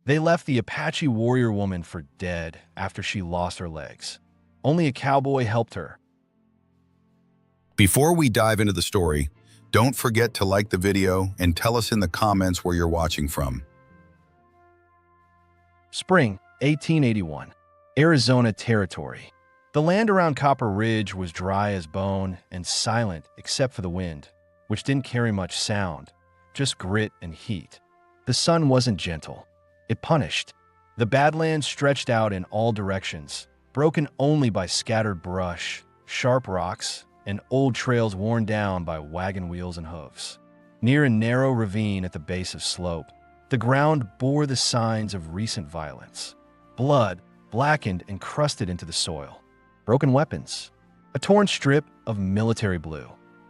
They left the Apache warrior woman for dead after she lost her legs. Only a cowboy helped her. Before we dive into the story, don't forget to like the video and tell us in the comments where you're watching from. Spring, 1881. Arizona Territory. The land around Copper Ridge was dry as bone and silent except for the wind, which didn't carry much sound, just grit and heat. The sun wasn't gentle. It punished. The Badlands stretched out in all directions, broken only by scattered brush, sharp rocks, and old trails worn down by wagon wheels and hooves. Near a narrow ravine at the base of slope, the ground bore the signs of recent violence. Blood blackened and crusted into the soil. Broken weapons. A torn strip of military blue.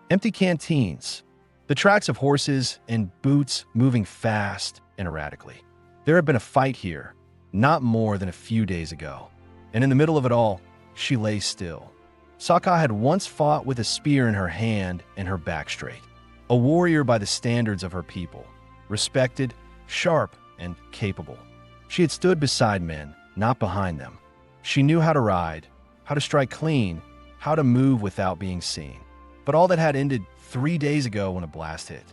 Empty canteens. The tracks of horses and boots moving fast and erratically. There had been a fight here, not more than a few days ago. And in the middle of it all, she lay still. Saka had once fought with a spear in her hand and her back straight. A warrior by the standards of her people. Respected, sharp, and capable. She had stood beside men, not behind them. She knew how to ride, how to strike clean, how to move without being seen. But all that had ended 3 days ago when a blast hit.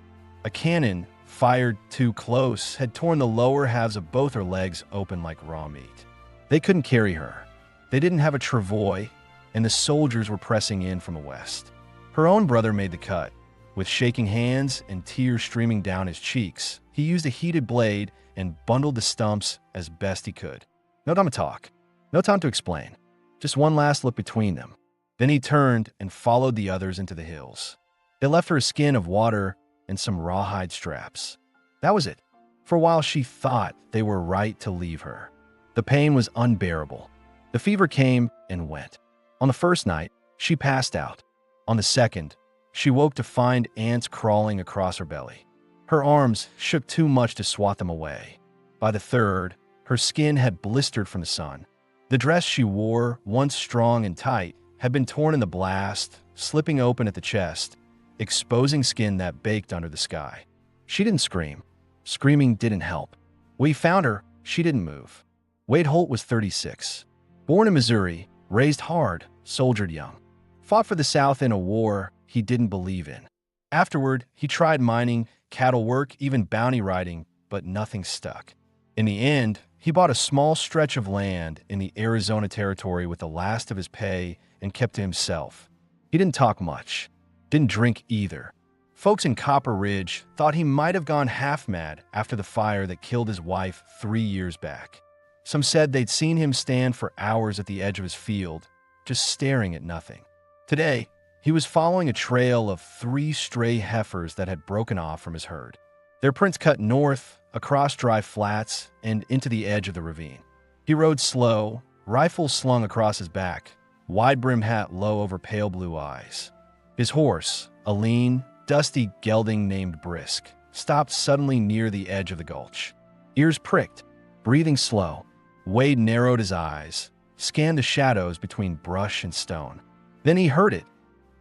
A cannon, fired too close, had torn the lower halves of both her legs open like raw meat. They couldn't carry her. They didn't have a travois, and the soldiers were pressing in from the west. Her own brother made the cut. With shaking hands and tears streaming down his cheeks, he used a heated blade and bundled the stumps as best he could. No time to talk. No time to explain. Just one last look between them. Then he turned and followed the others into the hills. They left her a skin of water and some rawhide straps. That was it. For a while she thought they were right to leave her. The pain was unbearable. The fever came and went. On the first night, she passed out. On the second, she woke to find ants crawling across her belly. Her arms shook too much to swat them away. By the third, her skin had blistered from the sun. The dress she wore, once strong and tight, had been torn in the blast, slipping open at the chest, exposing skin that baked under the sky. She didn't scream. Screaming didn't help. When he found her, she didn't move. Wade Holt was 36. Born in Missouri, raised hard, soldiered young. Fought for the South in a war he didn't believe in. Afterward, he tried mining, cattle work, even bounty riding, but nothing stuck. In the end, he bought a small stretch of land in the Arizona Territory with the last of his pay and kept to himself. He didn't talk much. Didn't drink either. Folks in Copper Ridge thought he might have gone half-mad after the fire that killed his wife 3 years back. Some said they'd seen him stand for hours at the edge of his field, just staring at nothing. Today, he was following a trail of 3 stray heifers that had broken off from his herd. Their prints cut north, across dry flats, and into the edge of the ravine. He rode slow, rifle slung across his back, wide-brimmed hat low over pale blue eyes. His horse, a lean, dusty gelding named Brisk, stopped suddenly near the edge of the gulch. Ears pricked, breathing slow, Wade narrowed his eyes, scanned the shadows between brush and stone. Then he heard it.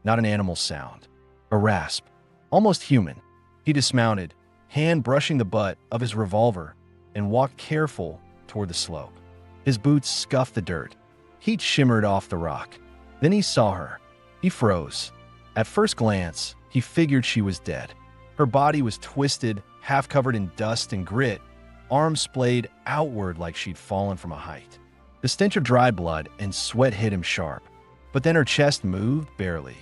Not an animal sound. A rasp. Almost human. He dismounted, hand brushing the butt of his revolver, and walked careful toward the slope. His boots scuffed the dirt. Heat shimmered off the rock. Then he saw her. He froze. At first glance, he figured she was dead. Her body was twisted, half covered in dust and grit, arms splayed outward like she'd fallen from a height. The stench of dry blood and sweat hit him sharp, but then her chest moved barely.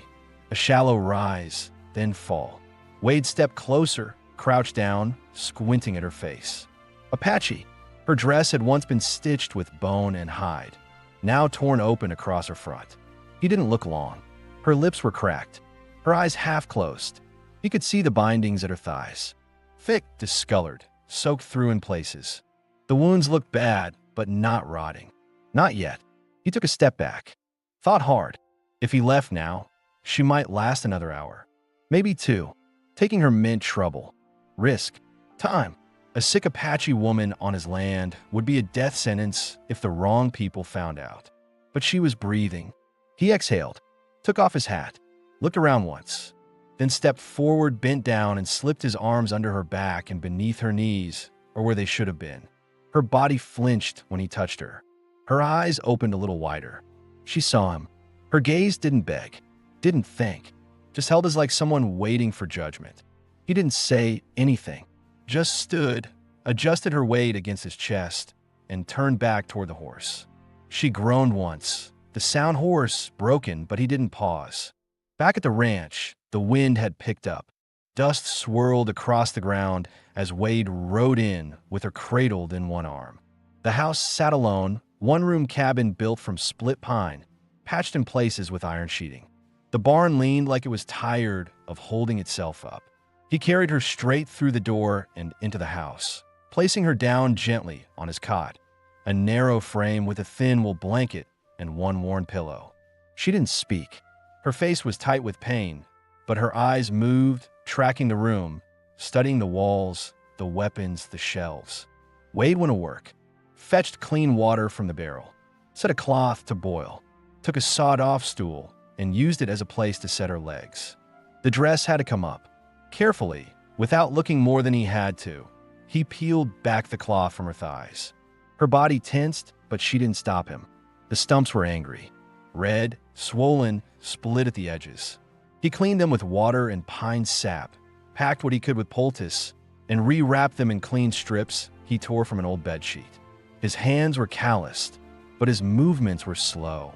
A shallow rise, then fall. Wade stepped closer, crouched down, squinting at her face. Apache. Her dress had once been stitched with bone and hide, now torn open across her front. He didn't look long. Her lips were cracked, her eyes half closed. He could see the bindings at her thighs. Thick, discolored, soaked through in places. The wounds looked bad, but not rotting. Not yet. He took a step back. Thought hard. If he left now, she might last another hour. Maybe 2. Taking her meant trouble. Risk. Time. A sick Apache woman on his land would be a death sentence if the wrong people found out. But she was breathing. He exhaled, took off his hat, looked around once, then stepped forward, bent down, and slipped his arms under her back and beneath her knees, or where they should have been. Her body flinched when he touched her. Her eyes opened a little wider. She saw him. Her gaze didn't beg, didn't think, just held as like someone waiting for judgment. He didn't say anything, just stood, adjusted her weight against his chest, and turned back toward the horse. She groaned once, the sound hoarse, broken, but he didn't pause. Back at the ranch, the wind had picked up. Dust swirled across the ground as Wade rode in with her cradled in one arm. The house sat alone, one-room cabin built from split pine, patched in places with iron sheeting. The barn leaned like it was tired of holding itself up. He carried her straight through the door and into the house, placing her down gently on his cot, a narrow frame with a thin wool blanket and one worn pillow. She didn't speak. Her face was tight with pain, but her eyes moved, tracking the room, studying the walls, the weapons, the shelves. Wade went to work, fetched clean water from the barrel, set a cloth to boil, took a sawed-off stool, and used it as a place to set her legs. The dress had to come up. Carefully, without looking more than he had to, he peeled back the cloth from her thighs. Her body tensed, but she didn't stop him. The stumps were angry, red, swollen, split at the edges. He cleaned them with water and pine sap, packed what he could with poultice, and rewrapped them in clean strips he tore from an old bedsheet. His hands were calloused, but his movements were slow,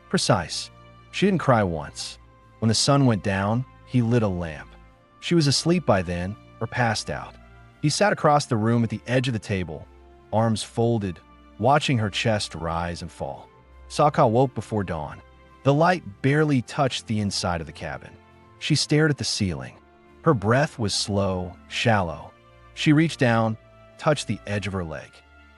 precise. She didn't cry once. When the sun went down, he lit a lamp. She was asleep by then, or passed out. He sat across the room at the edge of the table, arms folded, watching her chest rise and fall. Sokka woke before dawn. The light barely touched the inside of the cabin. She stared at the ceiling. Her breath was slow, shallow. She reached down, touched the edge of her leg.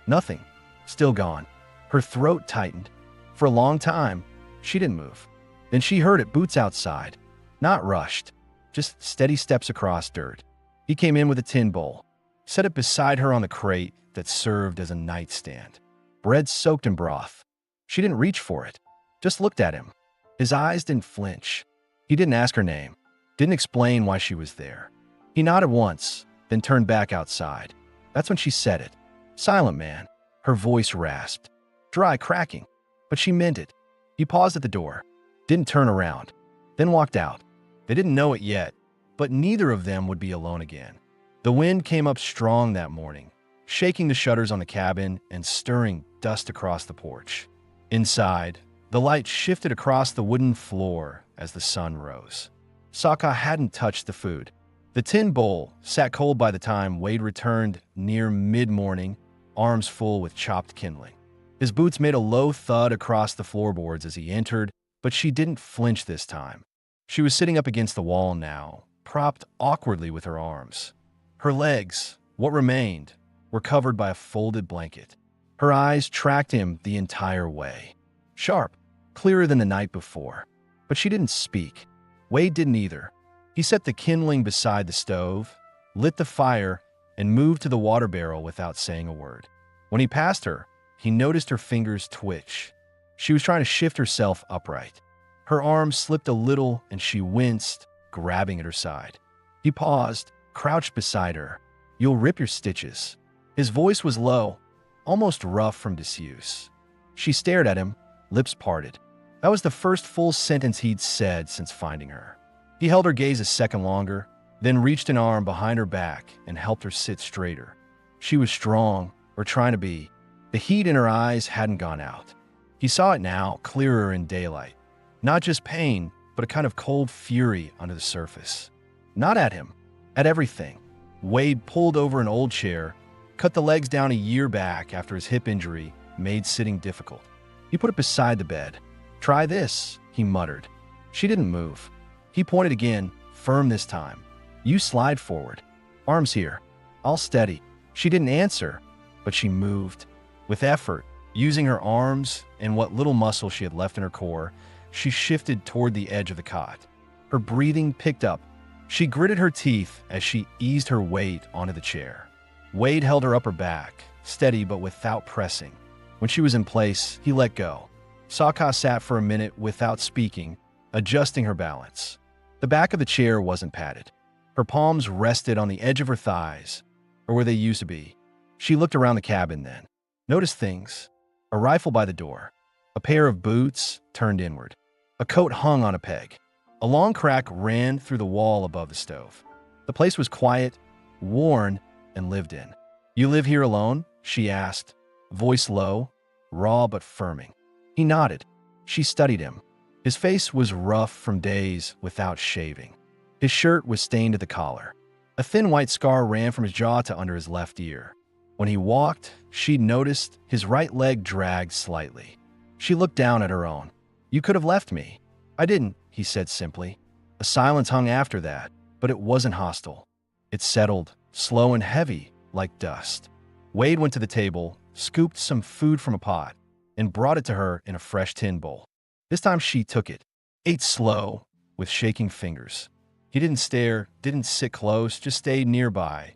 Nothing. Still gone. Her throat tightened. For a long time, she didn't move. Then she heard it, boots outside. Not rushed, just steady steps across dirt. He came in with a tin bowl, set it beside her on the crate that served as a nightstand. Bread soaked in broth. She didn't reach for it, just looked at him. His eyes didn't flinch. He didn't ask her name, didn't explain why she was there. He nodded once, then turned back outside. That's when she said it. Silent man. Her voice rasped, dry, cracking, but she meant it. He paused at the door, didn't turn around, then walked out. They didn't know it yet, but neither of them would be alone again. The wind came up strong that morning, shaking the shutters on the cabin and stirring dust across the porch. Inside, the light shifted across the wooden floor as the sun rose. Sokka hadn't touched the food. The tin bowl sat cold by the time Wade returned near mid-morning, arms full with chopped kindling. His boots made a low thud across the floorboards as he entered, but she didn't flinch this time. She was sitting up against the wall now, propped awkwardly with her arms. Her legs, what remained, were covered by a folded blanket. Her eyes tracked him the entire way. Sharp, clearer than the night before. But she didn't speak. Wade didn't either. He set the kindling beside the stove, lit the fire, and moved to the water barrel without saying a word. When he passed her, he noticed her fingers twitch. She was trying to shift herself upright. Her arm slipped a little and she winced, grabbing at her side. He paused, crouched beside her. You'll rip your stitches. His voice was low, almost rough from disuse. She stared at him, lips parted. That was the first full sentence he'd said since finding her. He held her gaze a second longer, then reached an arm behind her back and helped her sit straighter. She was strong, or trying to be. The heat in her eyes hadn't gone out. He saw it now, clearer in daylight. Not just pain, but a kind of cold fury under the surface. Not at him, at everything. Wade pulled over an old chair, cut the legs down a year back after his hip injury made sitting difficult. He put it beside the bed. Try this, he muttered. She didn't move. He pointed again, firm this time. You slide forward. Arms here. I'll steady. She didn't answer, but she moved. With effort, using her arms and what little muscle she had left in her core, she shifted toward the edge of the cot. Her breathing picked up. She gritted her teeth as she eased her weight onto the chair. Wade held her upper back, steady but without pressing. When she was in place, he let go. Sokka sat for a minute without speaking, adjusting her balance. The back of the chair wasn't padded. Her palms rested on the edge of her thighs, or where they used to be. She looked around the cabin then. Noticed things. A rifle by the door. A pair of boots turned inward. A coat hung on a peg. A long crack ran through the wall above the stove. The place was quiet, worn, and lived in. "You live here alone?" she asked, voice low, raw but firming. He nodded. She studied him. His face was rough from days without shaving. His shirt was stained at the collar. A thin white scar ran from his jaw to under his left ear. When he walked, she noticed his right leg dragged slightly. She looked down at her own. "You could have left me." "I didn't," he said simply. A silence hung after that, but it wasn't hostile. It settled, slow and heavy, like dust. Wade went to the table, scooped some food from a pot, and brought it to her in a fresh tin bowl. This time she took it, ate slow, with shaking fingers. He didn't stare, didn't sit close, just stayed nearby,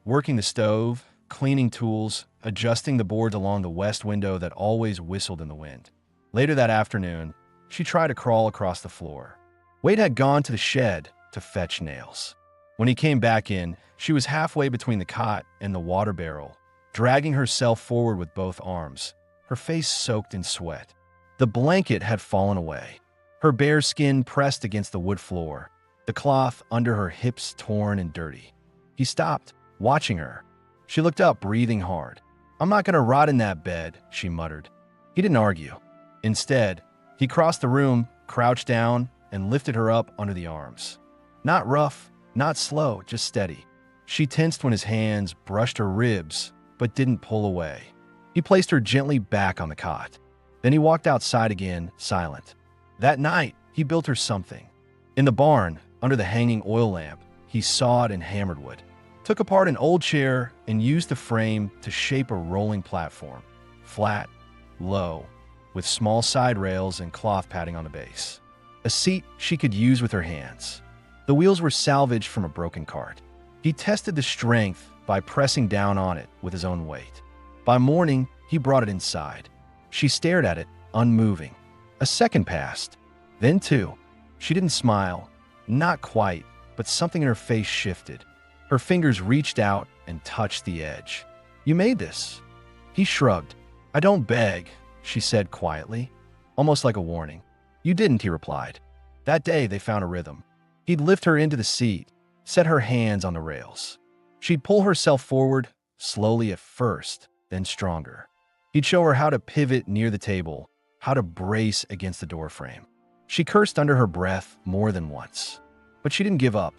working the stove, cleaning tools, adjusting the boards along the west window that always whistled in the wind. Later that afternoon, she tried to crawl across the floor. Wade had gone to the shed to fetch nails. When he came back in, she was halfway between the cot and the water barrel, dragging herself forward with both arms, her face soaked in sweat. The blanket had fallen away, her bare skin pressed against the wood floor, the cloth under her hips torn and dirty. He stopped, watching her. She looked up, breathing hard. "I'm not going to rot in that bed," she muttered. He didn't argue. Instead, he crossed the room, crouched down, and lifted her up under the arms. Not rough, not slow, just steady. She tensed when his hands brushed her ribs, but didn't pull away. He placed her gently back on the cot. Then he walked outside again, silent. That night, he built her something. In the barn, under the hanging oil lamp, he sawed and hammered wood, took apart an old chair and used the frame to shape a rolling platform, flat, low, with small side rails and cloth padding on the base. A seat she could use with her hands. The wheels were salvaged from a broken cart. He tested the strength by pressing down on it with his own weight. By morning, he brought it inside. She stared at it, unmoving. A second passed. Then two. She didn't smile. Not quite, but something in her face shifted. Her fingers reached out and touched the edge. "You made this." He shrugged. "I don't beg," she said quietly, almost like a warning. "You didn't," he replied. That day, they found a rhythm. He'd lift her into the seat, set her hands on the rails. She'd pull herself forward, slowly at first, then stronger. He'd show her how to pivot near the table, how to brace against the doorframe. She cursed under her breath more than once. But she didn't give up.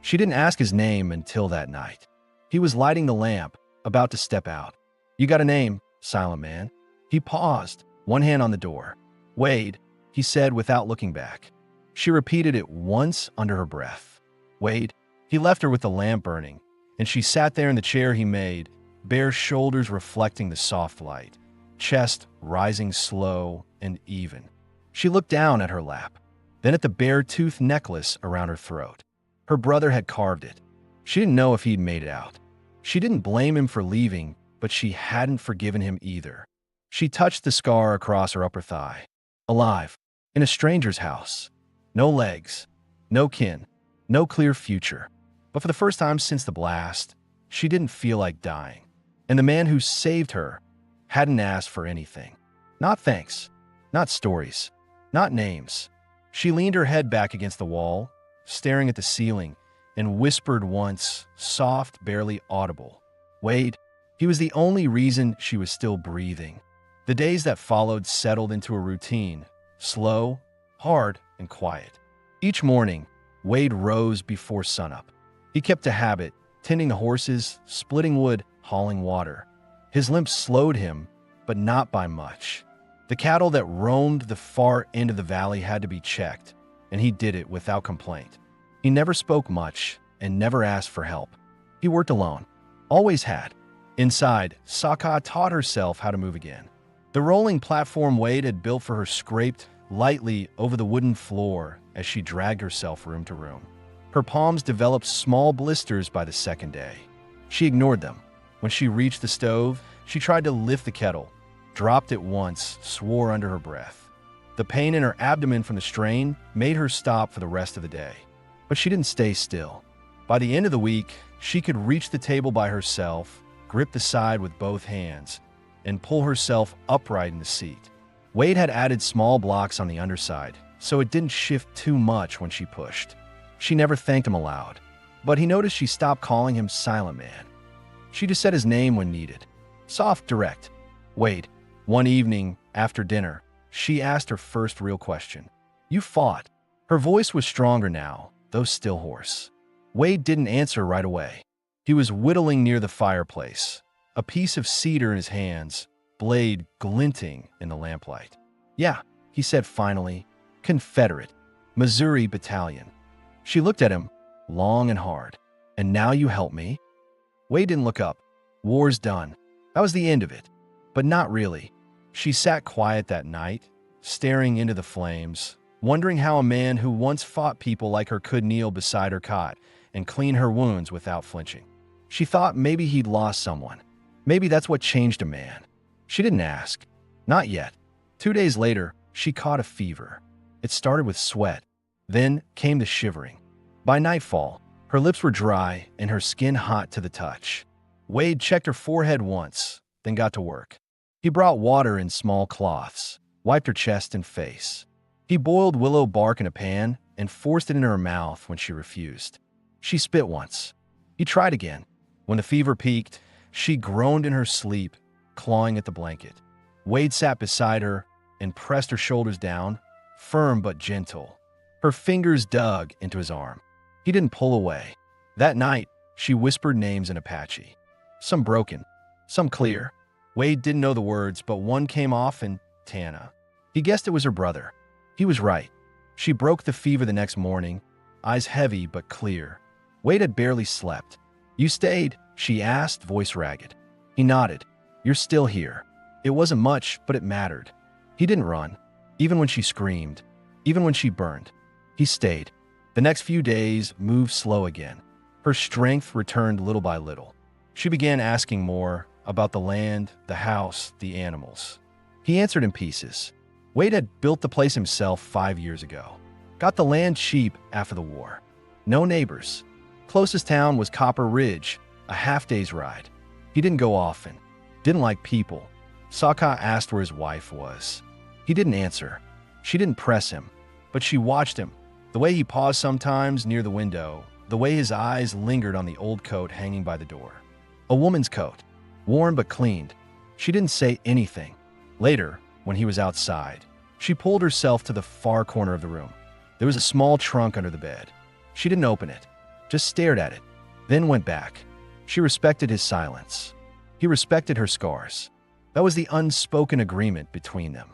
She didn't ask his name until that night. He was lighting the lamp, about to step out. "You got a name, silent man." He paused, one hand on the door. "Wade," he said without looking back. She repeated it once under her breath. "Wade." He left her with the lamp burning, and she sat there in the chair he made, bare shoulders reflecting the soft light, chest rising slow and even. She looked down at her lap, then at the bare tooth necklace around her throat. Her brother had carved it. She didn't know if he'd made it out. She didn't blame him for leaving, but she hadn't forgiven him either. She touched the scar across her upper thigh. Alive, in a stranger's house. No legs, no kin, no clear future. But for the first time since the blast, she didn't feel like dying. And the man who saved her hadn't asked for anything. Not thanks, not stories, not names. She leaned her head back against the wall, staring at the ceiling, and whispered once, soft, barely audible. "Wade." He was the only reason she was still breathing. The days that followed settled into a routine, slow, hard, and quiet. Each morning, Wade rose before sunup. He kept a habit, tending the horses, splitting wood, hauling water. His limp slowed him, but not by much. The cattle that roamed the far end of the valley had to be checked, and he did it without complaint. He never spoke much and never asked for help. He worked alone. Always had. Inside, Saka taught herself how to move again. The rolling platform Wade had built for her scraped lightly over the wooden floor as she dragged herself room to room. Her palms developed small blisters by the second day. She ignored them. When she reached the stove, she tried to lift the kettle, dropped it once, swore under her breath. The pain in her abdomen from the strain made her stop for the rest of the day. But she didn't stay still. By the end of the week, she could reach the table by herself, grip the side with both hands, and pull herself upright in the seat. Wade had added small blocks on the underside, so it didn't shift too much when she pushed. She never thanked him aloud, but he noticed she stopped calling him Silent Man. She just said his name when needed. Soft, direct. Wade. One evening, after dinner, she asked her first real question. "You fought." Her voice was stronger now, though still hoarse. Wade didn't answer right away. He was whittling near the fireplace, a piece of cedar in his hands, blade glinting in the lamplight. "Yeah," he said finally. "Confederate. Missouri Battalion." She looked at him, long and hard. "And now you help me?" Wade didn't look up. War's done. That was the end of it. But not really. She sat quiet that night, staring into the flames, wondering how a man who once fought people like her could kneel beside her cot and clean her wounds without flinching. She thought maybe he'd lost someone. Maybe that's what changed a man. She didn't ask. Not yet. 2 days later, she caught a fever. It started with sweat. Then came the shivering. By nightfall, her lips were dry and her skin hot to the touch. Wade checked her forehead once, then got to work. He brought water in small cloths, wiped her chest and face. He boiled willow bark in a pan and forced it into her mouth when she refused. She spit once. He tried again. When the fever peaked, she groaned in her sleep, clawing at the blanket. Wade sat beside her and pressed her shoulders down, firm but gentle. Her fingers dug into his arm. He didn't pull away. That night, she whispered names in Apache. Some broken, some clear. Wade didn't know the words, but one came off in Tana. He guessed it was her brother. He was right. She broke the fever the next morning, eyes heavy but clear. Wade had barely slept. "You stayed?" she asked, voice ragged. He nodded. "You're still here." It wasn't much, but it mattered. He didn't run, even when she screamed, even when she burned. He stayed. The next few days moved slow again. Her strength returned little by little. She began asking more about the land, the house, the animals. He answered in pieces. Wade had built the place himself 5 years ago. Got the land cheap after the war. No neighbors. Closest town was Copper Ridge, a half-day's ride. He didn't go often. Didn't like people. Saka asked where his wife was. He didn't answer. She didn't press him, but she watched him. The way he paused sometimes near the window, the way his eyes lingered on the old coat hanging by the door. A woman's coat, worn but cleaned. She didn't say anything. Later, when he was outside, she pulled herself to the far corner of the room. There was a small trunk under the bed. She didn't open it, just stared at it, then went back. She respected his silence. He respected her scars. That was the unspoken agreement between them.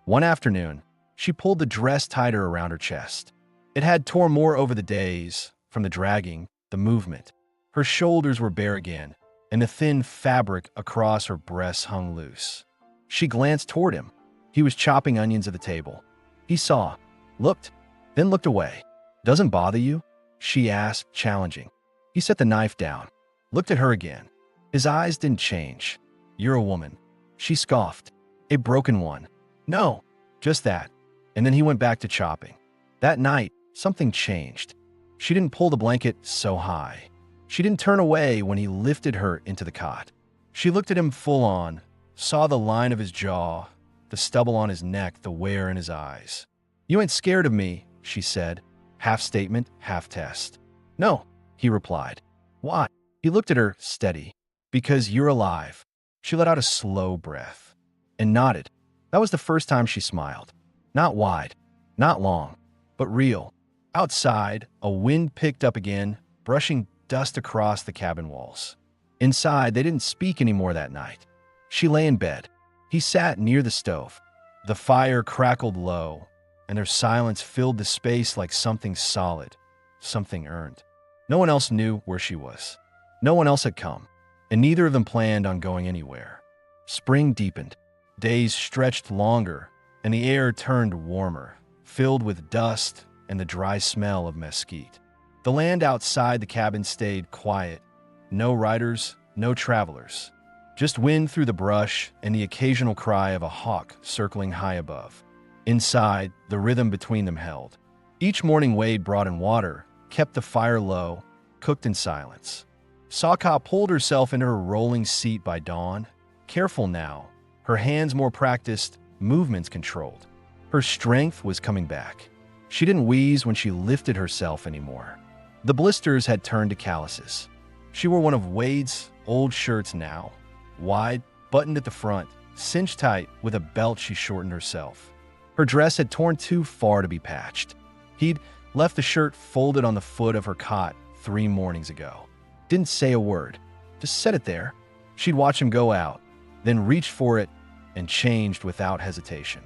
One afternoon, she pulled the dress tighter around her chest. It had torn more over the days, from the dragging, the movement. Her shoulders were bare again, and the thin fabric across her breasts hung loose. She glanced toward him. He was chopping onions at the table. He saw, looked, then looked away. "Doesn't bother you?" she asked, challenging. He set the knife down, looked at her again. His eyes didn't change. "You're a woman." She scoffed. "A broken one." "No, just that." And then he went back to chopping. That night, something changed. She didn't pull the blanket so high. She didn't turn away when he lifted her into the cot. She looked at him full on, saw the line of his jaw, the stubble on his neck, the wear in his eyes. "You ain't scared of me," she said, half statement, half test. "No," he replied. "Why?" He looked at her, steady. "Because you're alive." She let out a slow breath and nodded. That was the first time she smiled. Not wide, not long, but real. Outside, a wind picked up again, brushing dust across the cabin walls. Inside, they didn't speak anymore that night. She lay in bed. He sat near the stove. The fire crackled low, and their silence filled the space like something solid, something earned. No one else knew where she was. No one else had come, and neither of them planned on going anywhere. Spring deepened. Days stretched longer, and the air turned warmer, filled with dust and the dry smell of mesquite. The land outside the cabin stayed quiet. No riders, no travelers. Just wind through the brush and the occasional cry of a hawk circling high above. Inside, the rhythm between them held. Each morning Wade brought in water, kept the fire low, cooked in silence. Sawka pulled herself into her rolling seat by dawn. Careful now, Her hands more practiced, movements controlled. Her strength was coming back. She didn't wheeze when she lifted herself anymore. The blisters had turned to calluses. She wore one of Wade's old shirts now, wide, buttoned at the front, cinched tight with a belt she shortened herself. Her dress had torn too far to be patched. He'd left the shirt folded on the foot of her cot 3 mornings ago. Didn't say a word, just set it there. She'd watch him go out, then reached for it and changed without hesitation.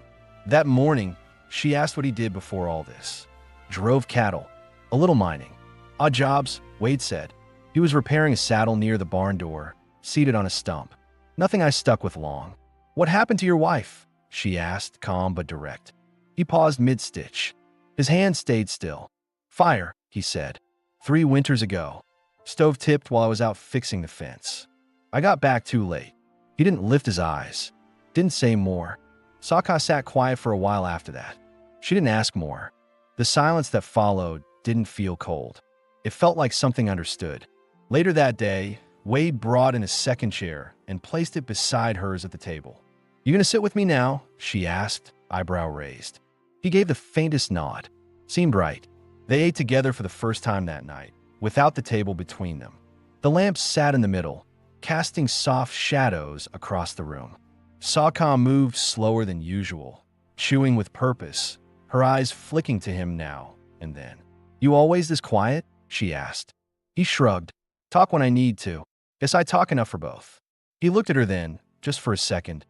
That morning, she asked what he did before all this. Drove cattle, a little mining. Odd jobs, Wade said. He was repairing a saddle near the barn door, seated on a stump. Nothing I stuck with long. What happened to your wife? She asked, calm but direct. He paused mid-stitch. His hand stayed still. Fire, he said. 3 winters ago. Stove tipped while I was out fixing the fence. I got back too late. He didn't lift his eyes. Didn't say more. Sokka sat quiet for a while after that. She didn't ask more. The silence that followed didn't feel cold. It felt like something understood. Later that day, Wade brought in a second chair and placed it beside hers at the table. You gonna sit with me now? She asked, eyebrow raised. He gave the faintest nod. Seemed right. They ate together for the first time that night, without the table between them. The lamps sat in the middle, casting soft shadows across the room. Sokka moved slower than usual, chewing with purpose, her eyes flicking to him now and then. You always this quiet? She asked. He shrugged. Talk when I need to. Guess I talk enough for both. He looked at her then, just for a second,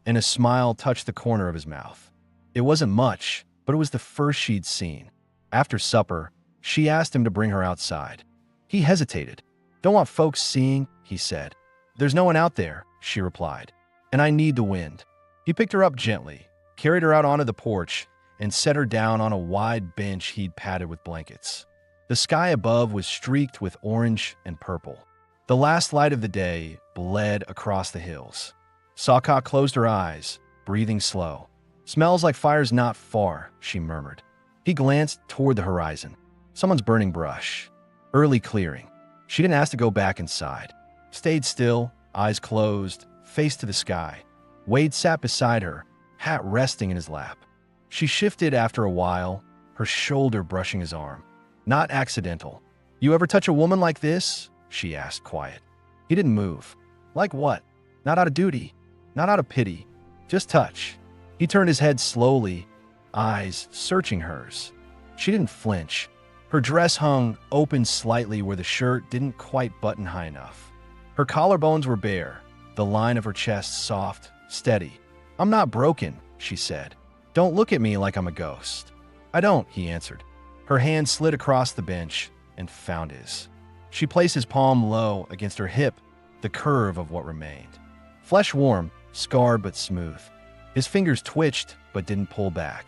and a smile touched the corner of his mouth. It wasn't much, but it was the first she'd seen. After supper, she asked him to bring her outside. He hesitated. Don't want folks seeing, he said. There's no one out there, she replied. And I need the wind. He picked her up gently, carried her out onto the porch, and set her down on a wide bench he'd padded with blankets. The sky above was streaked with orange and purple. The last light of the day bled across the hills. Sokka closed her eyes, breathing slow. Smells like fire's not far, she murmured. He glanced toward the horizon. Someone's burning brush. Early clearing. She didn't ask to go back inside. Stayed still, eyes closed, face to the sky. Wade sat beside her, hat resting in his lap. She shifted after a while, her shoulder brushing his arm. Not accidental. You ever touch a woman like this? She asked, quiet. He didn't move. Like what? Not out of duty. Not out of pity. Just touch. He turned his head slowly, eyes searching hers. She didn't flinch. Her dress hung open slightly where the shirt didn't quite button high enough. Her collarbones were bare, the line of her chest soft, steady. I'm not broken, she said. Don't look at me like I'm a ghost. I don't, he answered. Her hand slid across the bench and found his. She placed his palm low against her hip, the curve of what remained. Flesh warm, scarred but smooth. His fingers twitched but didn't pull back.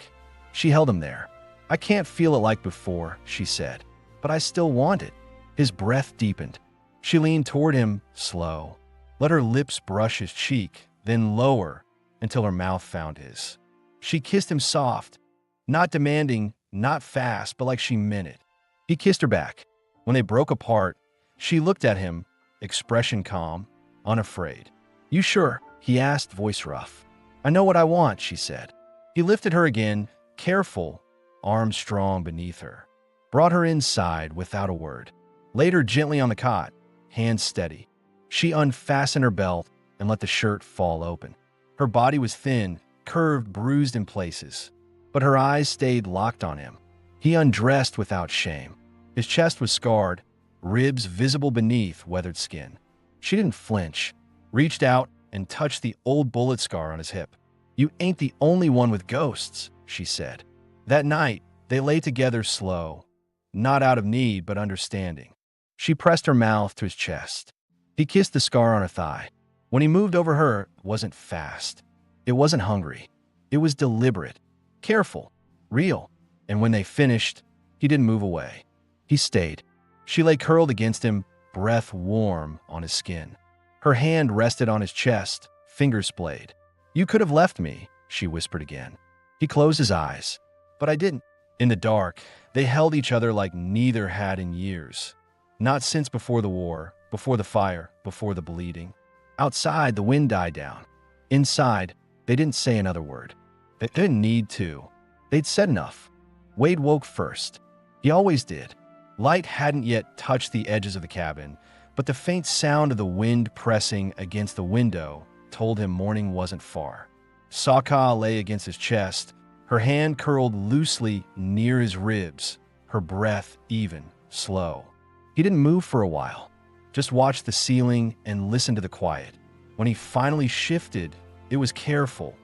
She held him there. I can't feel it like before, she said, but I still want it. His breath deepened. She leaned toward him, slow. Let her lips brush his cheek, then lower until her mouth found his. She kissed him soft, not demanding, not fast, but like she meant it. He kissed her back. When they broke apart, she looked at him, expression calm, unafraid. You sure? He asked, voice rough. I know what I want, she said. He lifted her again, careful, arms strong beneath her. Brought her inside without a word. Laid her gently on the cot, hands steady. She unfastened her belt and let the shirt fall open. Her body was thin, curved, bruised in places, but her eyes stayed locked on him. He undressed without shame. His chest was scarred, ribs visible beneath weathered skin. She didn't flinch, reached out and touched the old bullet scar on his hip. You ain't the only one with ghosts, she said. That night, they lay together slow, not out of need but understanding. She pressed her mouth to his chest. He kissed the scar on her thigh. When he moved over her, it wasn't fast. It wasn't hungry. It was deliberate, careful, real. And when they finished, he didn't move away. He stayed. She lay curled against him, breath warm on his skin. Her hand rested on his chest, fingers splayed. You could have left me, she whispered again. He closed his eyes. But I didn't. In the dark, they held each other like neither had in years. Not since before the war, before the fire, before the bleeding. Outside, the wind died down. Inside, they didn't say another word. They didn't need to. They'd said enough. Wade woke first. He always did. Light hadn't yet touched the edges of the cabin, but the faint sound of the wind pressing against the window told him morning wasn't far. Sokka lay against his chest, her hand curled loosely near his ribs, her breath even, slow. He didn't move for a while, just watched the ceiling and listened to the quiet. When he finally shifted, it was careful,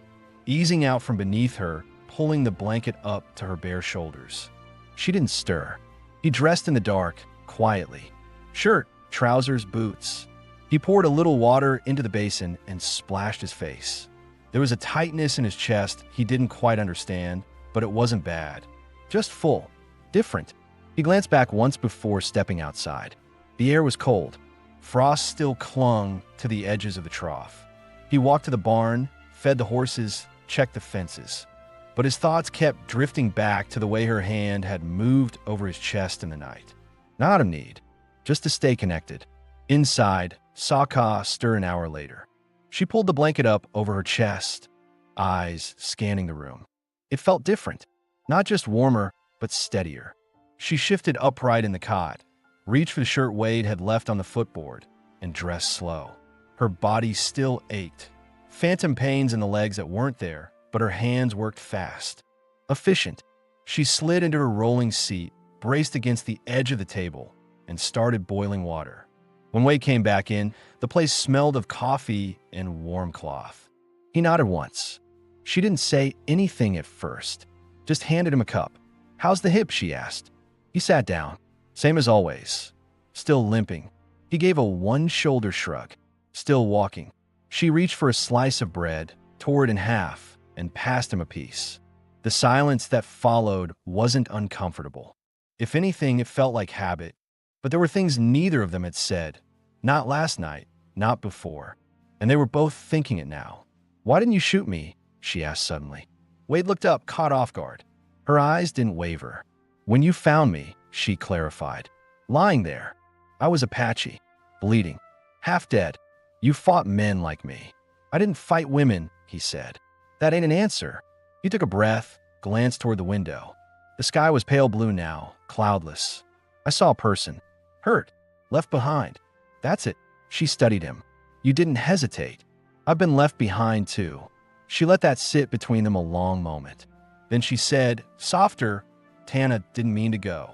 easing out from beneath her, pulling the blanket up to her bare shoulders. She didn't stir. He dressed in the dark, quietly. Shirt, trousers, boots. He poured a little water into the basin and splashed his face. There was a tightness in his chest he didn't quite understand, but it wasn't bad. Just full. Different. He glanced back once before stepping outside. The air was cold. Frost still clung to the edges of the trough. He walked to the barn, fed the horses, checked the fences. But his thoughts kept drifting back to the way her hand had moved over his chest in the night. Not out of need, just to stay connected. Inside, Sokka stirred an hour later. She pulled the blanket up over her chest, eyes scanning the room. It felt different, not just warmer, but steadier. She shifted upright in the cot, reached for the shirt Wade had left on the footboard, and dressed slow. Her body still ached. Phantom pains in the legs that weren't there, but her hands worked fast. Efficient. She slid into her rolling seat, braced against the edge of the table, and started boiling water. When Wade came back in, the place smelled of coffee and warm cloth. He nodded once. She didn't say anything at first, just handed him a cup. "How's the hip?" she asked. He sat down, same as always, still limping. He gave a one-shoulder shrug, still walking. She reached for a slice of bread, tore it in half, and passed him a piece. The silence that followed wasn't uncomfortable. If anything, it felt like habit. But there were things neither of them had said. Not last night, not before. And they were both thinking it now. "Why didn't you shoot me?" she asked suddenly. Wade looked up, caught off guard. Her eyes didn't waver. "When you found me," she clarified. "Lying there. I was Apache, bleeding, half dead. You fought men like me." "I didn't fight women," he said. "That ain't an answer." He took a breath, glanced toward the window. The sky was pale blue now, cloudless. "I saw a person. Hurt. Left behind." "That's it." She studied him. "You didn't hesitate." "I've been left behind, too." She let that sit between them a long moment. Then she said, softer, "Tana didn't mean to go."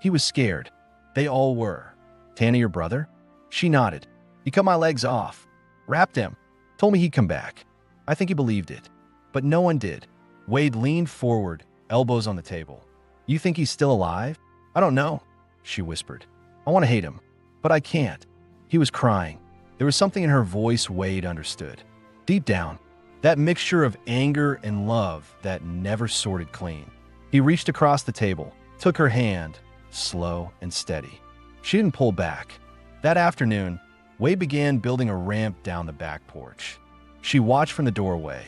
He was scared. They all were. "Tana your brother?" She nodded. "He cut my legs off. Wrapped him. Told me he'd come back." I think he believed it. But no one did. Wade leaned forward, elbows on the table. "You think he's still alive?" "I don't know," she whispered. "I want to hate him, but I can't." He was crying. There was something in her voice Wade understood. Deep down, that mixture of anger and love that never sorted clean. He reached across the table, took her hand, slow and steady. She didn't pull back. That afternoon, Wade began building a ramp down the back porch. She watched from the doorway,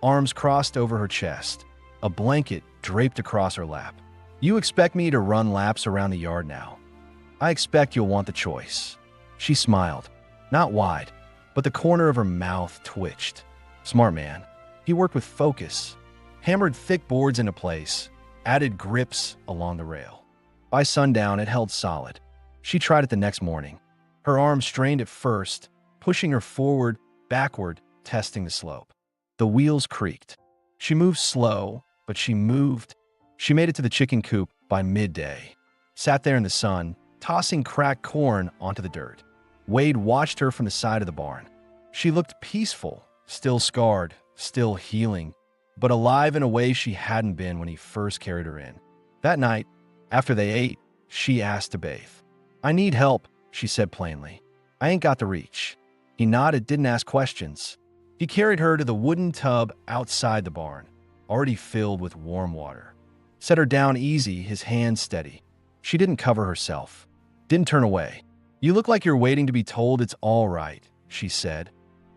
arms crossed over her chest, a blanket draped across her lap. "You expect me to run laps around the yard now. I expect you'll want the choice." She smiled, not wide, but the corner of her mouth twitched. Smart man. He worked with focus, hammered thick boards into place, added grips along the rail. By sundown, it held solid. She tried it the next morning. Her arms strained at first, pushing her forward, backward, testing the slope. The wheels creaked. She moved slow, but she moved. She made it to the chicken coop by midday. Sat there in the sun, tossing cracked corn onto the dirt. Wade watched her from the side of the barn. She looked peaceful, still scarred, still healing, but alive in a way she hadn't been when he first carried her in. That night, after they ate, she asked to bathe. "I need help," she said plainly. "I ain't got the reach." He nodded, didn't ask questions. He carried her to the wooden tub outside the barn, already filled with warm water. Set her down easy, his hand steady. She didn't cover herself, didn't turn away. "You look like you're waiting to be told it's all right," she said,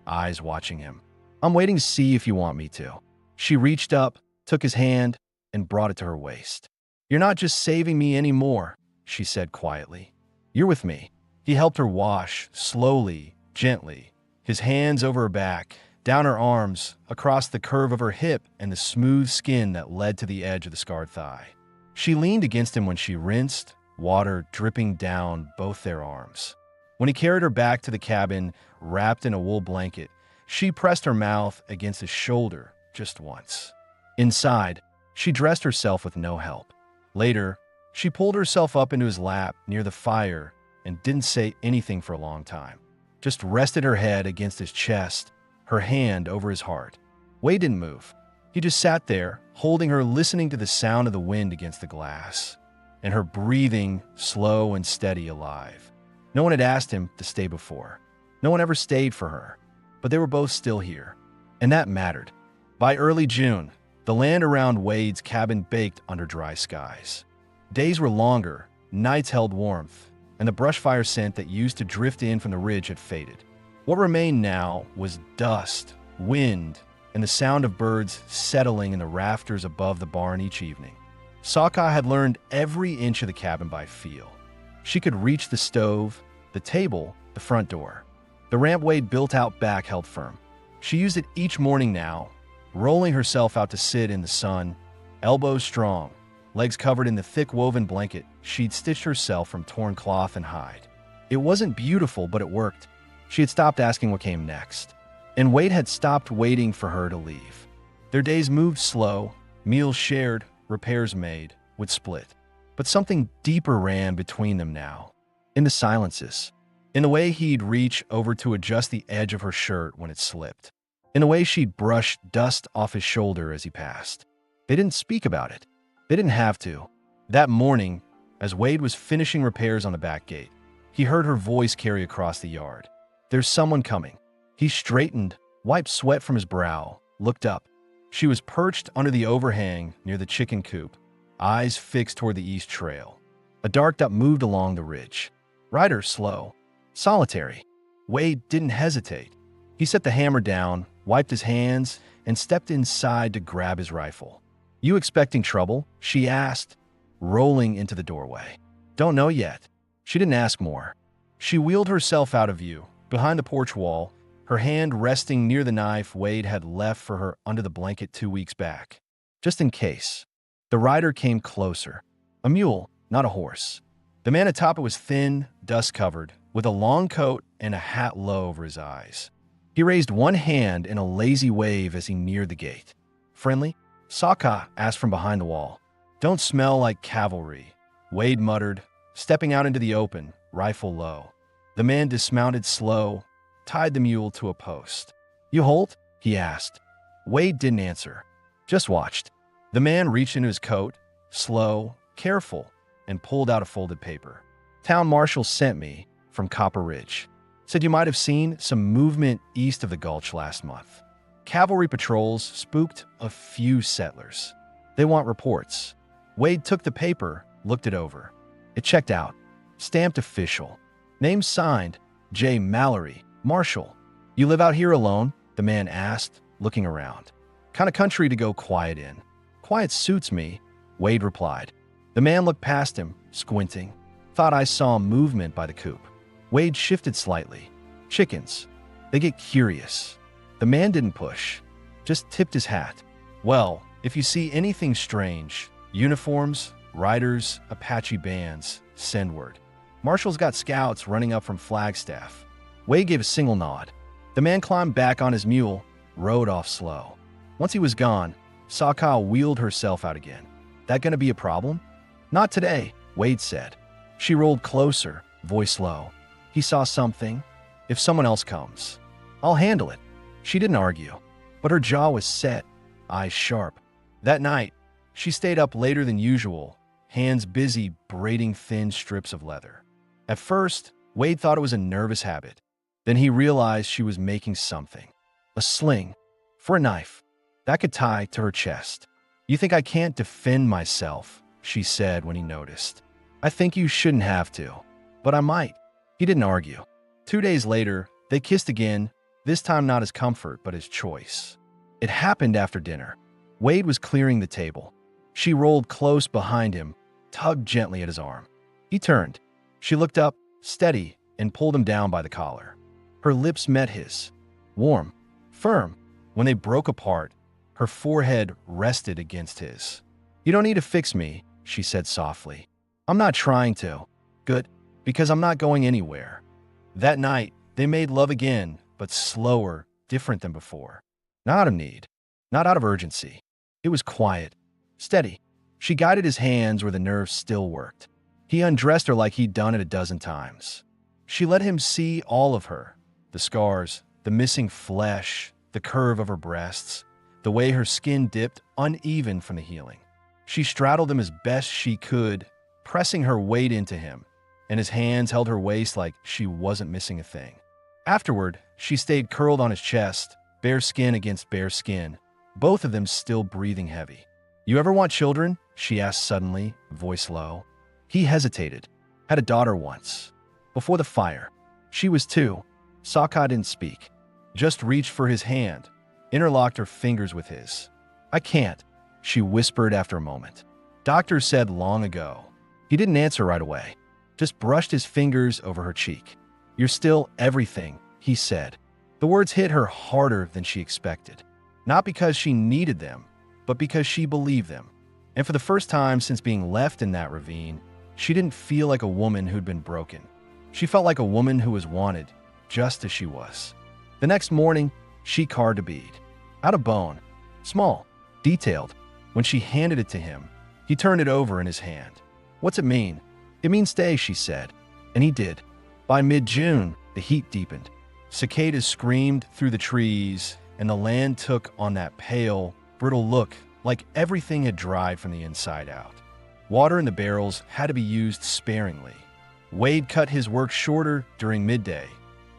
eyes watching him. "I'm waiting to see if you want me to." She reached up, took his hand, and brought it to her waist. "You're not just saving me anymore," she said quietly. "You're with me." He helped her wash, slowly, gently, his hands over her back, down her arms, across the curve of her hip and the smooth skin that led to the edge of the scarred thigh. She leaned against him when she rinsed, water dripping down both their arms. When he carried her back to the cabin, wrapped in a wool blanket, she pressed her mouth against his shoulder just once. Inside, she dressed herself with no help. Later, she pulled herself up into his lap near the fire and didn't say anything for a long time. Just rested her head against his chest, her hand over his heart. Wade didn't move. He just sat there, holding her, listening to the sound of the wind against the glass, and her breathing slow and steady, alive. No one had asked him to stay before. No one ever stayed for her, but they were both still here, and that mattered. By early June, the land around Wade's cabin baked under dry skies. Days were longer, nights held warmth, and the brush fire scent that used to drift in from the ridge had faded. What remained now was dust, wind, and the sound of birds settling in the rafters above the barn each evening. Sockeye had learned every inch of the cabin by feel. She could reach the stove, the table, the front door. The ramp Wade built out back held firm. She used it each morning now, rolling herself out to sit in the sun, elbows strong, legs covered in the thick woven blanket she'd stitched herself from torn cloth and hide. It wasn't beautiful, but it worked. She had stopped asking what came next, and Wade had stopped waiting for her to leave. Their days moved slow, meals shared, repairs made, would split. But something deeper ran between them now, in the silences, in the way he'd reach over to adjust the edge of her shirt when it slipped, in the way she'd brush dust off his shoulder as he passed. They didn't speak about it. They didn't have to. That morning, as Wade was finishing repairs on the back gate, he heard her voice carry across the yard. "There's someone coming." He straightened, wiped sweat from his brow, looked up. She was perched under the overhang near the chicken coop, eyes fixed toward the east trail. A dark duck moved along the ridge. Rider slow, solitary. Wade didn't hesitate. He set the hammer down, wiped his hands, and stepped inside to grab his rifle. "You expecting trouble?" she asked, rolling into the doorway. "Don't know yet." She didn't ask more. She wheeled herself out of view, behind the porch wall, her hand resting near the knife Wade had left for her under the blanket 2 weeks back. Just in case. The rider came closer. A mule, not a horse. The man atop it was thin, dust-covered, with a long coat and a hat low over his eyes. He raised one hand in a lazy wave as he neared the gate. "Friendly?" Sockeye asked from behind the wall. "Don't smell like cavalry," Wade muttered, stepping out into the open, rifle low. The man dismounted slow, tied the mule to a post. "You hold?" he asked. Wade didn't answer, just watched. The man reached into his coat, slow, careful, and pulled out a folded paper. "Town marshal sent me from Copper Ridge. Said you might have seen some movement east of the gulch last month. Cavalry patrols spooked a few settlers. They want reports." Wade took the paper, looked it over. It checked out. Stamped official. Name signed, J. Mallory, Marshal. "You live out here alone?" the man asked, looking around. "Kind of country to go quiet in." "Quiet suits me," Wade replied. The man looked past him, squinting. "Thought I saw movement by the coop." Wade shifted slightly. "Chickens. They get curious." The man didn't push, just tipped his hat. "Well, if you see anything strange, uniforms, riders, Apache bands, send word. Marshall's got scouts running up from Flagstaff." Wade gave a single nod. The man climbed back on his mule, rode off slow. Once he was gone, Sockeye wheeled herself out again. "That gonna be a problem?" "Not today," Wade said. She rolled closer, voice low. "He saw something. If someone else comes, I'll handle it." She didn't argue, but her jaw was set, eyes sharp. That night, she stayed up later than usual, hands busy braiding thin strips of leather. At first, Wade thought it was a nervous habit. Then he realized she was making something. A sling, for a knife, that could tie to her chest. "You think I can't defend myself," she said when he noticed. "I think you shouldn't have to, but I might." He didn't argue. 2 days later, they kissed again, this time not as comfort, but as choice. It happened after dinner. Wade was clearing the table. She rolled close behind him, tugged gently at his arm. He turned. She looked up, steady, and pulled him down by the collar. Her lips met his. Warm, firm. When they broke apart, her forehead rested against his. "You don't need to fix me," she said softly. "I'm not trying to." "Good, because I'm not going anywhere." That night, they made love again, but slower, different than before. Not out of need, not out of urgency. It was quiet, steady. She guided his hands where the nerves still worked. He undressed her like he'd done it a dozen times. She let him see all of her, the scars, the missing flesh, the curve of her breasts, the way her skin dipped uneven from the healing. She straddled him as best she could, pressing her weight into him, and his hands held her waist like she wasn't missing a thing. Afterward, she stayed curled on his chest, bare skin against bare skin, both of them still breathing heavy. "You ever want children?" she asked suddenly, voice low. He hesitated. Had a daughter once. Before the fire. She was 2. Sokka didn't speak. Just reached for his hand, interlocked her fingers with his. "I can't," she whispered after a moment. "Doctor said long ago." He didn't answer right away. Just brushed his fingers over her cheek. "You're still everything," he said. The words hit her harder than she expected. Not because she needed them, but because she believed them. And for the first time since being left in that ravine, she didn't feel like a woman who'd been broken. She felt like a woman who was wanted, just as she was. The next morning, she carved a bead. Out of bone. Small. Detailed. When she handed it to him, he turned it over in his hand. "What's it mean?" "It means stay," she said. And he did. By mid-June, the heat deepened. Cicadas screamed through the trees, and the land took on that pale, brittle look, like everything had dried from the inside out. Water in the barrels had to be used sparingly. Wade cut his work shorter during midday,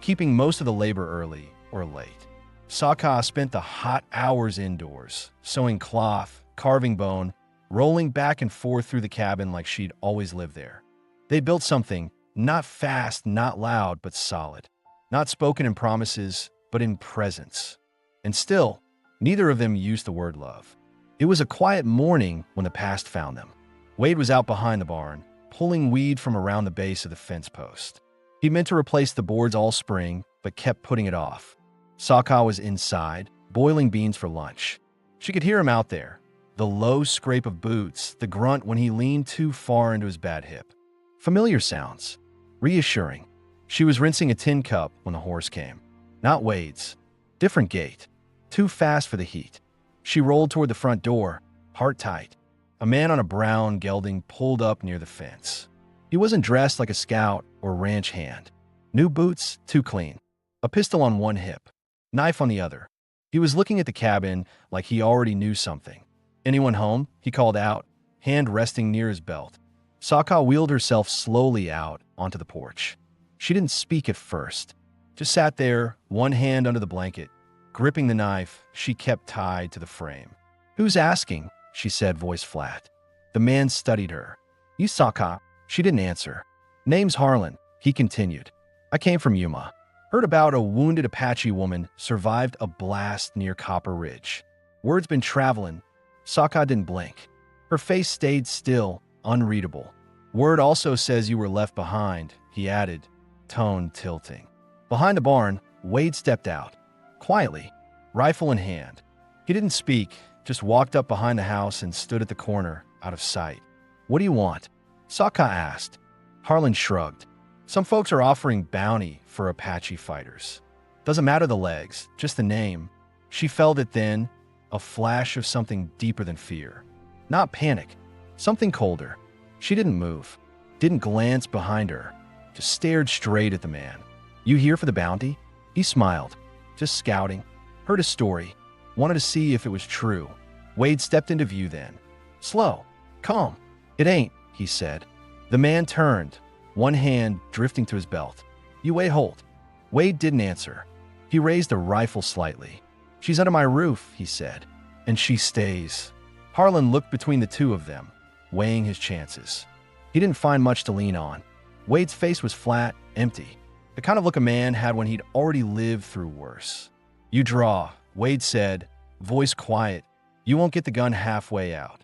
keeping most of the labor early or late. Sokka spent the hot hours indoors, sewing cloth, carving bone, rolling back and forth through the cabin like she'd always lived there. They built something, not fast, not loud, but solid. Not spoken in promises, but in presence. And still, neither of them used the word love. It was a quiet morning when the past found them. Wade was out behind the barn, pulling weed from around the base of the fence post. He meant to replace the boards all spring, but kept putting it off. Sokka was inside, boiling beans for lunch. She could hear him out there. The low scrape of boots, the grunt when he leaned too far into his bad hip. Familiar sounds. Reassuring. She was rinsing a tin cup when the horse came. Not Wade's. Different gait. Too fast for the heat. She rolled toward the front door, heart tight. A man on a brown gelding pulled up near the fence. He wasn't dressed like a scout or ranch hand. New boots, too clean. A pistol on one hip. Knife on the other. He was looking at the cabin like he already knew something. "Anyone home?" he called out, hand resting near his belt. Sokka wheeled herself slowly out onto the porch. She didn't speak at first. Just sat there, one hand under the blanket, gripping the knife she kept tied to the frame. "Who's asking?" she said, voice flat. The man studied her. "You Sokka?" She didn't answer. "Name's Harlan," he continued. "I came from Yuma. Heard about a wounded Apache woman survived a blast near Copper Ridge. Word's been traveling." Sokka didn't blink. Her face stayed still, unreadable. "Word also says you were left behind," he added, tone tilting. Behind the barn, Wade stepped out. Quietly, rifle in hand. He didn't speak, just walked up behind the house and stood at the corner, out of sight. "What do you want?" Sokka asked. Harlan shrugged. "Some folks are offering bounty for Apache fighters. Doesn't matter the legs, just the name." She felt it then, a flash of something deeper than fear. Not panic, something colder. She didn't move, didn't glance behind her, just stared straight at the man. "You here for the bounty?" He smiled. "Just scouting. Heard a story. Wanted to see if it was true." Wade stepped into view then. Slow, calm. "It ain't," he said. The man turned, one hand drifting to his belt. "You wait, hold." Wade didn't answer. He raised the rifle slightly. "She's under my roof," he said. "And she stays." Harlan looked between the two of them, weighing his chances. He didn't find much to lean on. Wade's face was flat, empty. The kind of look a man had when he'd already lived through worse. "You draw," Wade said, voice quiet. "You won't get the gun halfway out."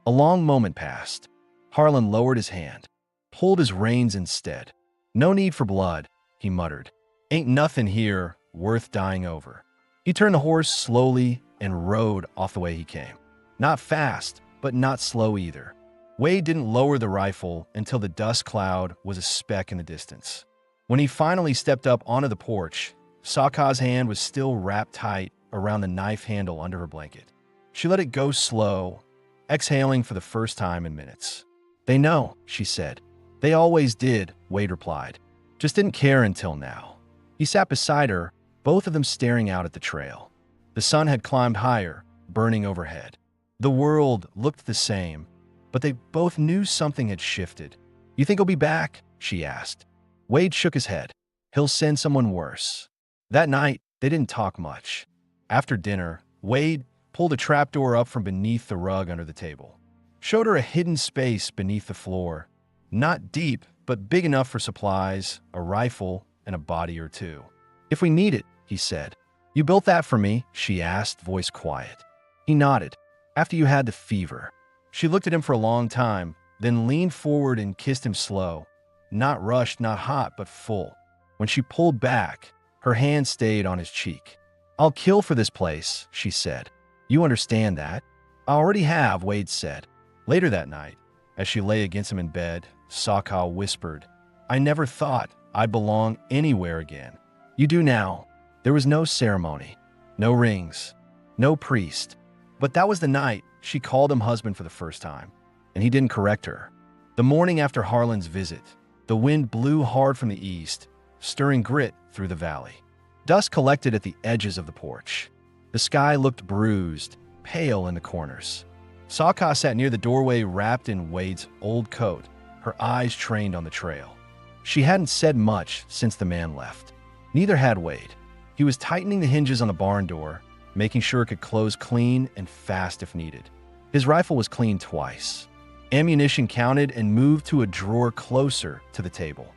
A long moment passed. Harlan lowered his hand, pulled his reins instead. "No need for blood," he muttered. "Ain't nothing here worth dying over." He He turned the horse slowly and rode off the way he came. Not fast, but not slow either. Wade didn't lower the rifle until the dust cloud was a speck in the distance. When he finally stepped up onto the porch, Sokka's hand was still wrapped tight around the knife handle under her blanket. She let it go slow, exhaling for the first time in minutes. "They know," she said. "They always did," Wade replied. "Just didn't care until now." He sat beside her, both of them staring out at the trail. The sun had climbed higher, burning overhead. The world looked the same, but they both knew something had shifted. "You think he'll be back?" she asked. Wade shook his head. "He'll send someone worse." That night, they didn't talk much. After dinner, Wade pulled a trapdoor up from beneath the rug under the table. Showed her a hidden space beneath the floor. Not deep, but big enough for supplies, a rifle, and a body or two. "If we need it," he said. "You built that for me?" she asked, voice quiet. He nodded. "After you had the fever." She looked at him for a long time, then leaned forward and kissed him slow. Not rushed, not hot, but full. When she pulled back, her hand stayed on his cheek. "I'll kill for this place," she said. "You understand that?" "I already have," Wade said. Later that night, as she lay against him in bed, Sokka whispered, "I never thought I'd belong anywhere again. You do now." There was no ceremony, no rings, no priest. But that was the night she called him husband for the first time, and he didn't correct her. The morning after Harlan's visit, the wind blew hard from the east, stirring grit through the valley. Dust collected at the edges of the porch. The sky looked bruised, pale in the corners. Sokka sat near the doorway wrapped in Wade's old coat, her eyes trained on the trail. She hadn't said much since the man left. Neither had Wade. He was tightening the hinges on the barn door, making sure it could close clean and fast if needed. His rifle was cleaned twice. Ammunition counted and moved to a drawer closer to the table.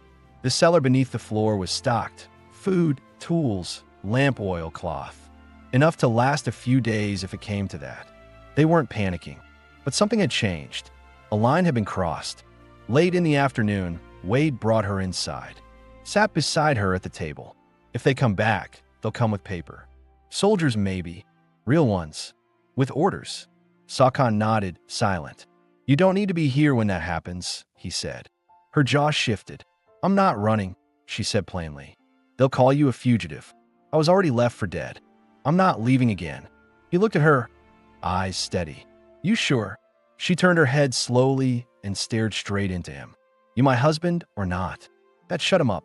The cellar beneath the floor was stocked. Food, tools, lamp oil, cloth. Enough to last a few days if it came to that. They weren't panicking, but something had changed. A line had been crossed. Late in the afternoon, Wade brought her inside. Sat beside her at the table. "If they come back, they'll come with paper. Soldiers maybe. Real ones. With orders." Sokka nodded, silent. "You don't need to be here when that happens," he said. Her jaw shifted. "I'm not running," she said plainly. "They'll call you a fugitive. I was already left for dead. I'm not leaving again." He looked at her, eyes steady. "You sure?" She turned her head slowly and stared straight into him. "You my husband or not?" That shut him up.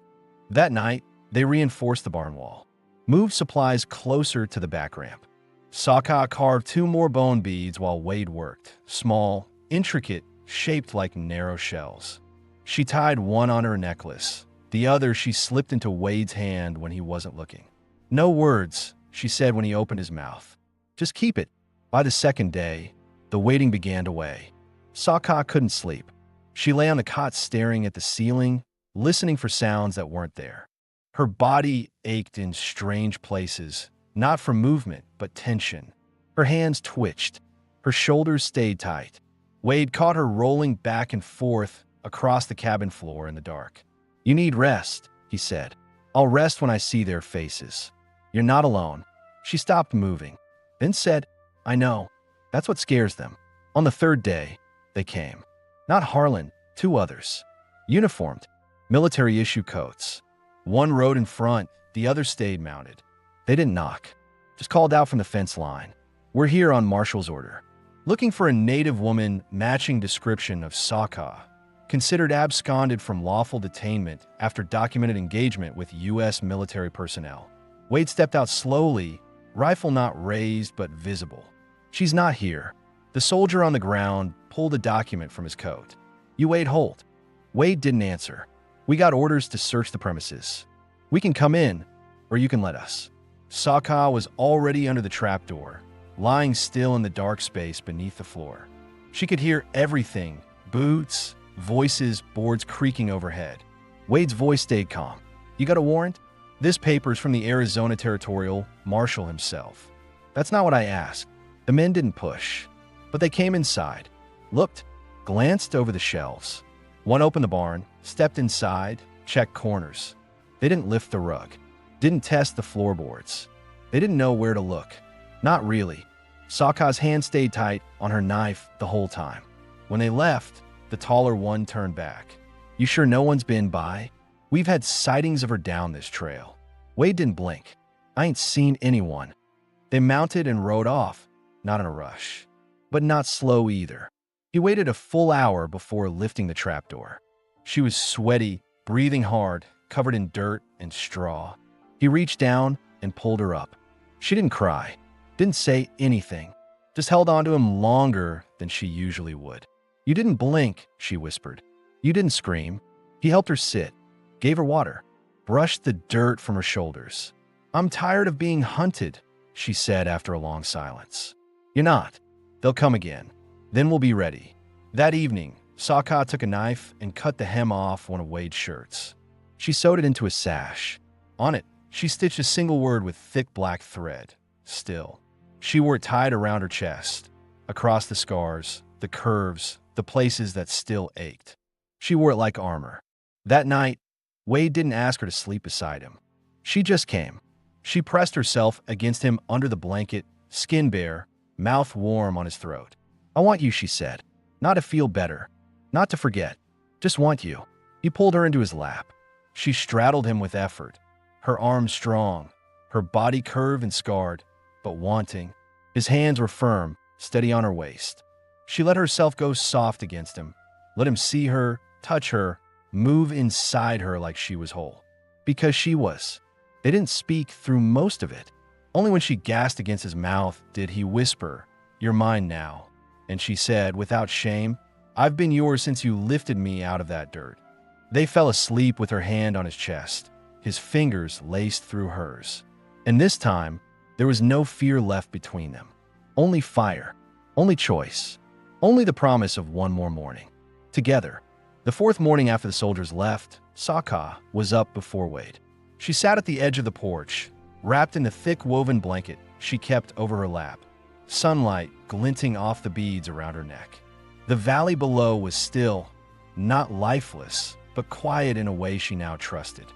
That night, they reinforced the barn wall, moved supplies closer to the back ramp. Sokka carved 2 more bone beads while Wade worked, small, intricate, shaped like narrow shells. She tied one on her necklace. The other she slipped into Wade's hand when he wasn't looking. "No words," she said when he opened his mouth. "Just keep it." By the second day, the waiting began to weigh. Sokka couldn't sleep. She lay on the cot staring at the ceiling, listening for sounds that weren't there. Her body ached in strange places, not from movement, but tension. Her hands twitched. Her shoulders stayed tight. Wade caught her rolling back and forth across the cabin floor in the dark. "You need rest," he said. "I'll rest when I see their faces. You're not alone." She stopped moving, then said, "I know. That's what scares them." On the third day, they came. Not Harlan, 2 others. Uniformed, military-issue coats. One rode in front, the other stayed mounted. They didn't knock, just called out from the fence line. "We're here on Marshall's order." Looking for a native woman matching description of Sokka, considered absconded from lawful detainment after documented engagement with U.S. military personnel. Wade stepped out slowly, rifle not raised but visible. "She's not here." The soldier on the ground pulled a document from his coat. "You Wade Holt." Wade didn't answer. "We got orders to search the premises. We can come in, or you can let us." Sokka was already under the trapdoor, lying still in the dark space beneath the floor. She could hear everything, boots, voices, boards creaking overhead. Wade's voice stayed calm. "You got a warrant?" "This paper's from the Arizona Territorial Marshal himself." "That's not what I asked." The men didn't push, but they came inside, looked, glanced over the shelves. One opened the barn, stepped inside, checked corners. They didn't lift the rug, didn't test the floorboards. They didn't know where to look. Not really. Sokka's hand stayed tight on her knife the whole time. When they left, the taller one turned back. "You sure no one's been by? We've had sightings of her down this trail." Wade didn't blink. "I ain't seen anyone." They mounted and rode off, not in a rush, but not slow either. He waited a full hour before lifting the trapdoor. She was sweaty, breathing hard, covered in dirt and straw. He reached down and pulled her up. She didn't cry, didn't say anything, just held on to him longer than she usually would. "You didn't blink," she whispered. "You didn't scream." He helped her sit, gave her water, brushed the dirt from her shoulders. "I'm tired of being hunted," she said after a long silence. "You're not. They'll come again. Then we'll be ready." That evening, Sokka took a knife and cut the hem off one of Wade's shirts. She sewed it into a sash. On it, she stitched a single word with thick black thread. Still. She wore it tied around her chest, across the scars, the curves, the places that still ached. She wore it like armor. That night, Wade didn't ask her to sleep beside him. She just came. She pressed herself against him under the blanket, skin bare, mouth warm on his throat. "I want you," she said. "Not to feel better. Not to forget. Just want you." He pulled her into his lap. She straddled him with effort, her arms strong, her body curved and scarred, but wanting. His hands were firm, steady on her waist. She let herself go soft against him, let him see her, touch her, move inside her like she was whole. Because she was. They didn't speak through most of it. Only when she gasped against his mouth did he whisper, "You're mine now." And she said, without shame, "I've been yours since you lifted me out of that dirt." They fell asleep with her hand on his chest, his fingers laced through hers. And this time, there was no fear left between them. Only fire, only choice, only the promise of one more morning. Together. The fourth morning after the soldiers left, Sokka was up before Wade. She sat at the edge of the porch, wrapped in the thick woven blanket she kept over her lap, sunlight glinting off the beads around her neck. The valley below was still, not lifeless, but quiet in a way she now trusted.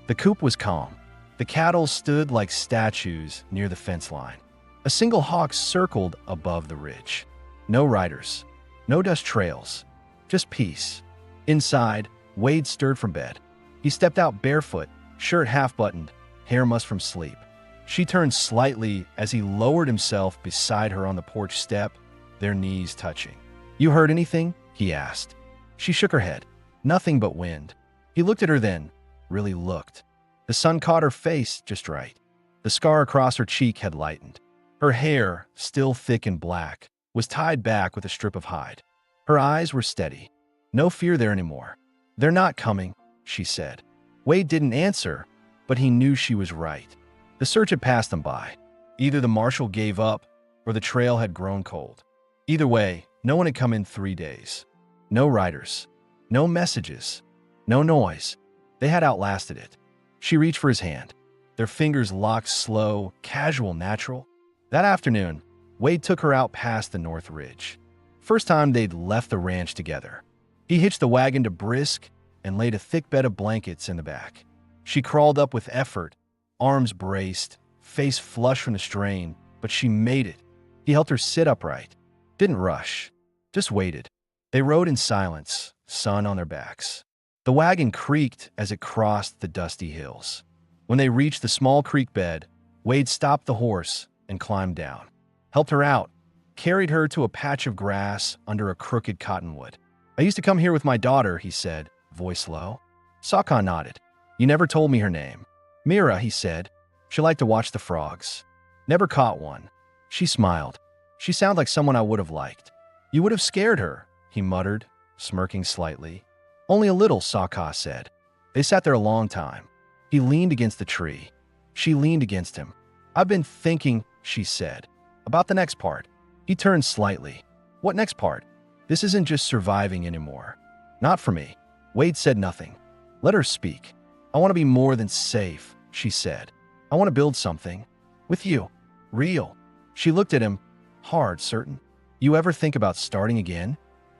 The coop was calm. The cattle stood like statues near the fence line. A single hawk circled above the ridge. No riders, no dust trails, just peace. Inside, Wade stirred from bed. He stepped out barefoot, shirt half-buttoned, hair mussed from sleep. She turned slightly as he lowered himself beside her on the porch step, their knees touching. "You heard anything?" he asked. She shook her head. Nothing but wind. He looked at her then, really looked. The sun caught her face just right. The scar across her cheek had lightened. Her hair, still thick and black, was tied back with a strip of hide. Her eyes were steady. No fear there anymore. "They're not coming," she said. Wade didn't answer, but he knew she was right. The search had passed them by. Either the marshal gave up, or the trail had grown cold. Either way, no one had come in 3 days. No riders. No messages. No noise. They had outlasted it. She reached for his hand. Their fingers locked slow, casual, natural. That afternoon, Wade took her out past the North Ridge. First time they'd left the ranch together. He hitched the wagon to Brisk and laid a thick bed of blankets in the back. She crawled up with effort, arms braced, face flushed from the strain, but she made it. He helped her sit upright. Didn't rush. Just waited. They rode in silence, sun on their backs. The wagon creaked as it crossed the dusty hills. When they reached the small creek bed, Wade stopped the horse and climbed down, helped her out, carried her to a patch of grass under a crooked cottonwood. "I used to come here with my daughter," he said, voice low. Sokka nodded. "You never told me her name." "Mira," he said. "She liked to watch the frogs. Never caught one." She smiled. "She sounded like someone I would have liked." "You would have scared her," he muttered, smirking slightly. "Only a little," Sokka said. They sat there a long time. He leaned against the tree. She leaned against him. "I've been thinking," she said, "about the next part." He turned slightly. "What next part? This isn't just surviving anymore." "Not for me." Wade said nothing. Let her speak. "I want to be more than safe," she said. "I want to build something. With you. Real." She looked at him, hard, certain. "You ever think about starting again?"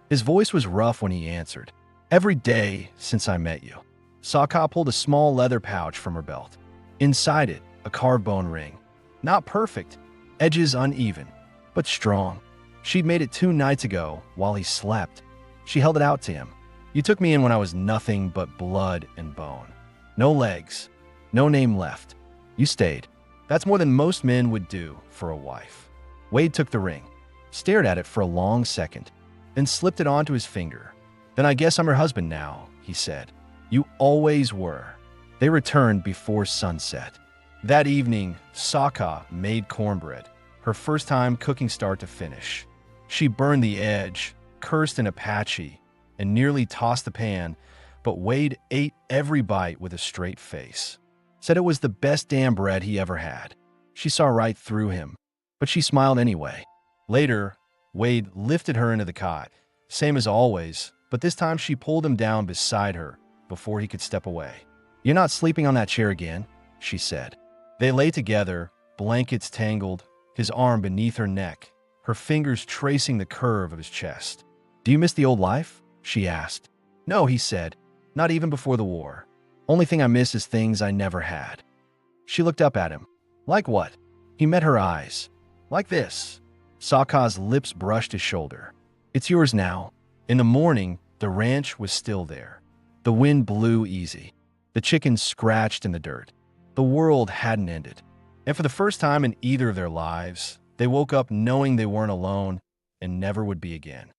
His voice was rough when he answered. "Every day since I met you." Sokka pulled a small leather pouch from her belt. Inside it, a carved bone ring. Not perfect, edges uneven, but strong. She'd made it 2 nights ago while he slept. She held it out to him. You took me in when I was nothing but blood and bone. No legs, no name left. You stayed. That's more than most men would do for a wife. Wade took the ring, stared at it for a long second, then slipped it onto his finger. Then I guess I'm her husband now, he said. You always were. They returned before sunset. That evening, Saka made cornbread, her first time cooking start to finish. She burned the edge, cursed in Apache, and nearly tossed the pan, but Wade ate every bite with a straight face. Said it was the best damn bread he ever had. She saw right through him, but she smiled anyway. Later, Wade lifted her into the cot, same as always, but this time she pulled him down beside her before he could step away. You're not sleeping on that chair again, she said. They lay together, blankets tangled, his arm beneath her neck, her fingers tracing the curve of his chest. Do you miss the old life? She asked. No, he said, not even before the war. Only thing I miss is things I never had. She looked up at him. Like what? He met her eyes. Like this. Saka's lips brushed his shoulder. It's yours now. In the morning, the ranch was still there. The wind blew easy. The chickens scratched in the dirt. The world hadn't ended. And for the first time in either of their lives, they woke up knowing they weren't alone and never would be again.